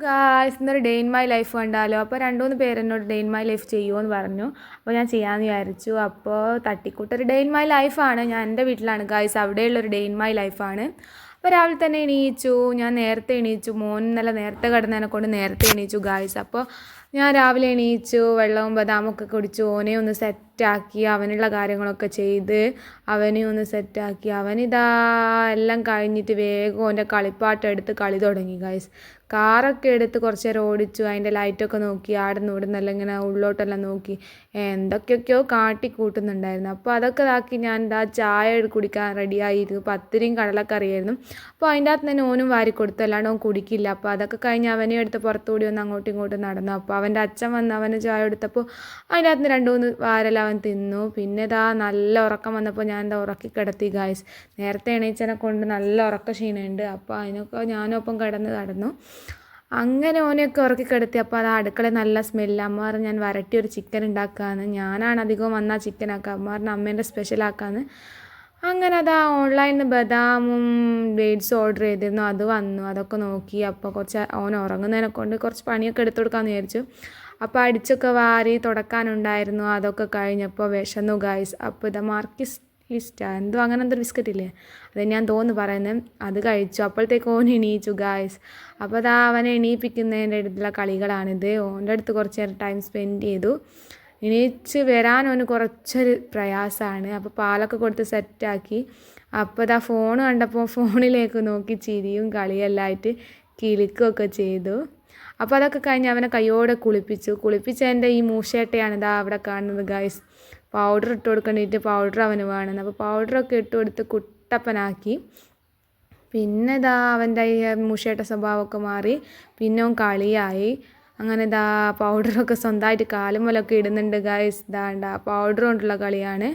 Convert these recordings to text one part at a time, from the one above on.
Guys ഇന്നൊരു day in my life കണ്ടാലോ. അപ്പോൾ 2-3 പേര് എന്നോട് ഡേ ഇൻ മൈ ലൈഫ് ചെയ്യുമോ എന്ന് പറഞ്ഞു. അപ്പോൾ ഞാൻ ചെയ്യാമെന്ന് വിചാരിച്ചു. അപ്പോൾ തട്ടിക്കൂട്ടൊരു ഡേ ഇൻ മൈ ലൈഫാണ്. ഞാൻ എൻ്റെ വീട്ടിലാണ് ഗായ്സ്, അവിടെയുള്ളൊരു ഡേ ഇൻ മൈ ലൈഫാണ്. അപ്പോൾ രാവിലെ തന്നെ എണീച്ചു. ഞാൻ നേരത്തെ എണീച്ചു. മോൻ ഇന്നലെ നേരത്തെ കിടന്നതിനെ കൊണ്ട് നേരത്തെ എണീച്ചു ഗായ്സ്. അപ്പോൾ ഞാൻ രാവിലെ എണീച്ചു, വെള്ളവും ബദാമൊക്കെ കുടിച്ചു, ഓനെ ഒന്ന് സെറ്റാക്കി, അവനുള്ള കാര്യങ്ങളൊക്കെ ചെയ്ത് അവനെ ഒന്ന് സെറ്റാക്കി. അവനിതാ എല്ലാം കഴിഞ്ഞിട്ട് വേഗം ഓൻ്റെ കളിപ്പാട്ടം എടുത്ത് കളി തുടങ്ങി ഗായ്സ്. കാറൊക്കെ എടുത്ത് കുറച്ച് നേരം ഓടിച്ചു, അതിൻ്റെ ലൈറ്റൊക്കെ നോക്കി, ആടുന്ന് ഇവിടുന്നെല്ലാം ഇങ്ങനെ ഉള്ളോട്ടെല്ലാം നോക്കി എന്തൊക്കെയൊക്കെയോ കാട്ടി കൂട്ടുന്നുണ്ടായിരുന്നു. അപ്പോൾ അതൊക്കെ ഇതാക്കി ഞാൻ എന്താ ചായ കുടിക്കാൻ റെഡിയായിരുന്നു. പത്തിരിയും കടലക്കറിയായിരുന്നു. അപ്പോൾ അതിൻ്റെ അകത്ത് തന്നെ ഓനും വാരി കൊടുത്തു, അല്ലാണ്ട് ഓൻ കുടിക്കില്ല. അപ്പോൾ അതൊക്കെ കഴിഞ്ഞ് അവനെ എടുത്ത് പുറത്തുകൂടി ഒന്ന് അങ്ങോട്ടും ഇങ്ങോട്ടും നടന്നു. അപ്പോൾ അവൻ്റെ അച്ഛൻ വന്ന് അവന് ചായ കൊടുത്തപ്പോൾ അതിൻ്റെ അകത്ത് 2-3 വാരെല്ലാം അവൻ തിന്നു. പിന്നെ ഇതാ നല്ല ഉറക്കം വന്നപ്പോൾ ഞാൻ എന്താ ഉറക്കി കിടത്തി ഗായ്സ്. നേരത്തെ എണീച്ചതിനെ കൊണ്ട് നല്ല ഉറക്ക ക്ഷീണമുണ്ട്. അപ്പോൾ അതിനൊക്കെ ഞാനും ഒപ്പം കിടന്ന് നടന്നു. അങ്ങനെ ഓനെയൊക്കെ ഉറക്കി കിടത്തി. അപ്പോൾ അത് അടുക്കളയിൽ നല്ല സ്മെല്ല്. അമ്മ പറഞ്ഞ് ഞാൻ വരട്ടി ഒരു ചിക്കൻ ഉണ്ടാക്കാമെന്ന്. ഞാനാണ് അധികവും വന്നാൽ ചിക്കൻ ആക്കുക. അമ്മ പറഞ്ഞ് അമ്മേൻ്റെ സ്പെഷ്യലാക്കാമെന്ന്. അങ്ങനെ അതാ ഓൺലൈനിൽ നിന്ന് ബദാമും ഡേറ്റ്സും ഓർഡർ ചെയ്തിരുന്നു. അത് വന്നു, അതൊക്കെ നോക്കി. അപ്പോൾ കുറച്ച് ഓൻ ഉറങ്ങുന്നതിനെ കൊണ്ട് കുറച്ച് പണിയൊക്കെ എടുത്തു കൊടുക്കാമെന്ന് വിചാരിച്ചു. അപ്പോൾ അടിച്ചൊക്കെ വാരി തുടക്കാനുണ്ടായിരുന്നു. അതൊക്കെ കഴിഞ്ഞപ്പോൾ വിശന്നു ഗായ്സ്. അപ്പോൾ ഇതാ മാർക്കിസ് ലിസ്റ്റാ എന്തോ അങ്ങനെ എന്തൊരു ബിസ്ക്കറ്റ് ഇല്ലേ, അത് ഞാൻ തോന്നുന്നു പറയുന്നത്, അത് കഴിച്ചു. അപ്പോഴത്തേക്ക് ഓൻ എണീച്ചു ഗായ്സ്. അപ്പോൾ അതാ അവനെ എണീപ്പിക്കുന്നതിൻ്റെ അടുത്തുള്ള കളികളാണിത്. ഓൻ്റെ അടുത്ത് കുറച്ച് നേരം ടൈം സ്പെൻഡ് ചെയ്തു. എണീച്ച് വരാൻ ഓന് കുറച്ചൊരു പ്രയാസമാണ്. അപ്പോൾ പാലൊക്കെ കൊടുത്ത് സെറ്റാക്കി. അപ്പോൾ ഇതാ ഫോൺ കണ്ടപ്പോൾ ഫോണിലേക്ക് നോക്കി ചിരിയും കളിയെല്ലാമായിട്ട് കിളിക്കുകയൊക്കെ ചെയ്തു. അപ്പോൾ അതൊക്കെ കഴിഞ്ഞ് അവനെ കയ്യോടെ കുളിപ്പിച്ചതിൻ്റെ ഈ മൂശേട്ടയാണ് ഇതാ അവിടെ കാണുന്നത് ഗായ്സ്. പൗഡർ ഇട്ട് കൊടുക്കേണ്ടിയിട്ട് പൗഡർ അവന് വേണമെന്ന്. അപ്പോൾ പൗഡറൊക്കെ ഇട്ട് കൊടുത്ത് കുട്ടപ്പനാക്കി. പിന്നെ ഇതാ അവൻ്റെ ഈ മൂശേട്ട സ്വഭാവമൊക്കെ മാറി. പിന്നെ അവൻ കളിയായി. അങ്ങനെ ഇതാ പൗഡറൊക്കെ സ്വന്തമായിട്ട് കാലുമലൊക്കെ ഇടുന്നുണ്ട് ഗായ്സ്. ഇതാണ്ട പൗഡർ കൊണ്ടുള്ള കളിയാണ്.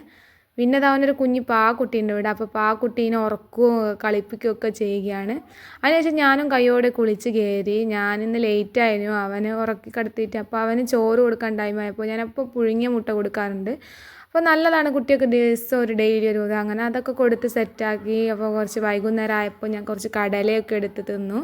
പിന്നെ ഇതാ അവനൊരു കുഞ്ഞ് പാക്കുട്ടീൻ്റെ ഇവിടെ. അപ്പോൾ പാക്കുട്ടീനെ ഉറക്കുകയും കളിപ്പിക്കുകയൊക്കെ ചെയ്യുകയാണ്. അതിനുശേഷം ഞാനും കയ്യോടെ കുളിച്ച് കയറി. ഞാനിന്ന് ലേറ്റായിരുന്നു അവനെ ഉറക്കി കിടത്തിയിട്ട്. അപ്പോൾ അവന് ചോറ് കൊടുക്കാൻ ടൈമായപ്പോൾ ഞാനപ്പോൾ പുഴുങ്ങിയ മുട്ട കൊടുക്കാറുണ്ട്. അപ്പോൾ നല്ലതാണ് കുട്ടിയൊക്കെ ദിവസം ഒരു ഡെയിലി ഒരു അങ്ങനെ അതൊക്കെ കൊടുത്ത് സെറ്റാക്കി. അപ്പോൾ കുറച്ച് വൈകുന്നേരം ആയപ്പോൾ ഞാൻ കുറച്ച് കടലയൊക്കെ എടുത്ത് തിന്നു.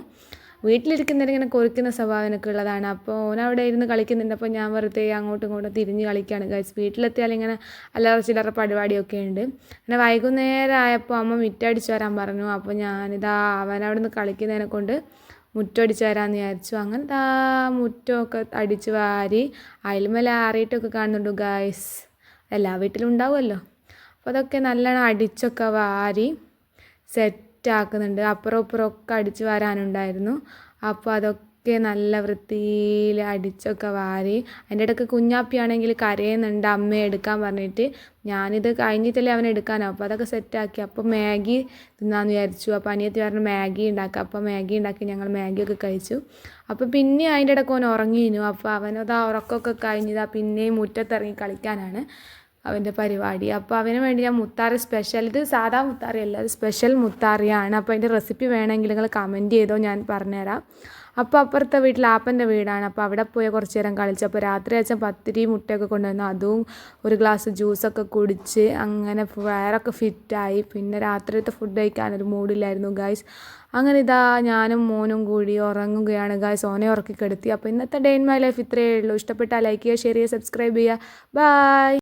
വീട്ടിലിരിക്കുന്നവർ ഇങ്ങനെ കൊറിക്കുന്ന സ്വഭാവമൊക്കെ ഉള്ളതാണ്. അപ്പോൾ ഓനവിടെ ഇരുന്ന് കളിക്കുന്നുണ്ട്. അപ്പോൾ ഞാൻ വെറുതെ അങ്ങോട്ടും ഇങ്ങോട്ടും തിരിഞ്ഞ് കളിക്കുകയാണ് ഗൈസ്. വീട്ടിലെത്തിയാൽ ഇങ്ങനെ അല്ലറ ചില്ലറ പരിപാടിയൊക്കെ ഉണ്ട്. അങ്ങനെ വൈകുന്നേരം ആയപ്പോൾ അമ്മ മുറ്റടിച്ച് വരാൻ പറഞ്ഞു. അപ്പോൾ ഞാനിതാ അവനവിടെ നിന്ന് കളിക്കുന്നതിനെ കൊണ്ട് മുറ്റടിച്ച് വരാമെന്ന് വിചാരിച്ചു. അങ്ങനെ മുറ്റമൊക്കെ അടിച്ച് വാരി അയൽമേൽ ആറിയിട്ടൊക്കെ കാണുന്നുണ്ട് ഗൈസ്. എല്ലാ വീട്ടിലും ഉണ്ടാവുമല്ലോ. അപ്പോൾ അതൊക്കെ നല്ലോണം അടിച്ചൊക്കെ വാരി സെറ്റാക്കുന്നുണ്ട്. അപ്പുറം ഇപ്പുറമൊക്കെ അടിച്ച് വാരാനുണ്ടായിരുന്നു. അപ്പോൾ അതൊക്കെ നല്ല വൃത്തിയിൽ അടിച്ചൊക്കെ വാരി. അതിൻ്റെ ഇടയ്ക്ക് കുഞ്ഞാപ്പിയാണെങ്കിൽ കരയുന്നുണ്ട് അമ്മയെ എടുക്കാൻ പറഞ്ഞിട്ട്. ഞാനിത് കഴിഞ്ഞിട്ടല്ലേ അവനെ എടുക്കാനോ. അപ്പോൾ അതൊക്കെ സെറ്റാക്കി. അപ്പോൾ മാഗി തിന്നാന്ന് വിചാരിച്ചു. അപ്പോൾ അനിയത്തി പറഞ്ഞു മാഗി ഉണ്ടാക്കുക. അപ്പോൾ മാഗി ഉണ്ടാക്കി ഞങ്ങൾ മാഗിയൊക്കെ കഴിച്ചു. അപ്പോൾ പിന്നെ അതിൻ്റെ ഇടയ്ക്ക് അവൻ ഉറങ്ങിയിരുന്നു. അപ്പോൾ അവനതാ ഉറക്കമൊക്കെ കഴിഞ്ഞതാ പിന്നെയും മുറ്റത്തിറങ്ങി കളിക്കാനാണ് അവൻ്റെ പരിപാടി. അപ്പോൾ അവന് വേണ്ടി ഞാൻ മുത്താറി സ്പെഷ്യൽ, ഇത് സാധാ മുത്താറി അല്ല, അത് സ്പെഷ്യൽ മുത്താറിയാണ്. അപ്പോൾ അതിൻ്റെ റെസിപ്പി വേണമെങ്കിൽ നിങ്ങൾ കമൻറ്റ് ചെയ്തോ, ഞാൻ പറഞ്ഞുതരാം. അപ്പോൾ അപ്പുറത്തെ വീട്ടിൽ ആപ്പൻ്റെ വീടാണ്. അപ്പോൾ അവിടെ പോയി കുറച്ച് നേരം കളിച്ചു. അപ്പോൾ രാത്രി അച്ഛൻ പത്തിരി മുട്ടയൊക്കെ കൊണ്ടുവന്നു. അതും ഒരു ഗ്ലാസ് ജ്യൂസൊക്കെ കുടിച്ച് അങ്ങനെ വയറൊക്കെ ഫിറ്റായി. പിന്നെ രാത്രിയത്തെ ഫുഡ് കഴിക്കാനൊരു മൂഡില്ലായിരുന്നു ഗായ്സ്. അങ്ങനെ ഇതാ ഞാനും മോനും കൂടി ഉറങ്ങുകയാണ് ഗായ്സ്. ഓനെ ഉറക്കി കിടത്തി. അപ്പോൾ ഇന്നത്തെ ഡേ ഇൻ മൈ ലൈഫ് ഇത്രയേ ഉള്ളൂ. ഇഷ്ടപ്പെട്ടാൽ ലൈക്ക് ചെയ്യുക, ഷെയർ ചെയ്യുക, സബ്സ്ക്രൈബ് ചെയ്യുക. ബൈ.